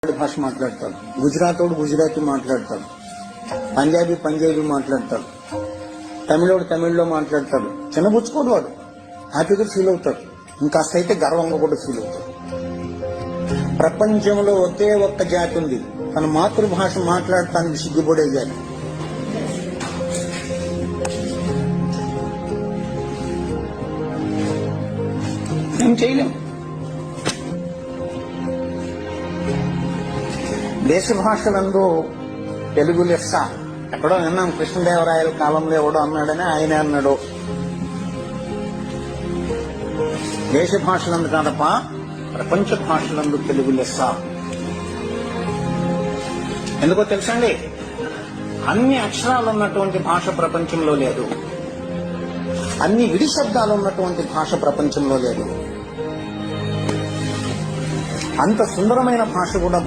భాష మాట్లాడతాడు, గుజరాతోడు గుజరాతీ మాట్లాడతాడు, పంజాబీ మాట్లాడతాడు, తమిళోడు తమిళ్లో మాట్లాడతాడు. చిన్నబుచ్చుకోడు, వాడు హ్యాపీగా ఫీల్ అవుతాడు. ఇంకాస్త అయితే గర్వంగా కూడా ఫీల్ అవుతాడు. ప్రపంచంలో ఒకే ఒక్క జాతి ఉంది తన మాతృభాష మాట్లాడటానికి సిగ్గుపడే జాతి. ఏం చేయలేం. దేశ భాషలందు తెలుగు లెస్స. ఎక్కడో విన్నాం, కృష్ణదేవరాయల కాలంలో ఎవడో అన్నాడని ఆయన అన్నాడు. దేశ భాషలందు కాదప్ప, ప్రపంచ భాషలందు తెలుగు లెస్స. ఎందుకో తెలుసండి, అన్ని అక్షరాలు ఉన్నటువంటి భాష ప్రపంచంలో లేదు, అన్ని విడి శబ్దాలు ఉన్నటువంటి భాష ప్రపంచంలో లేదు. అంత సుందరమైన భాష కూడా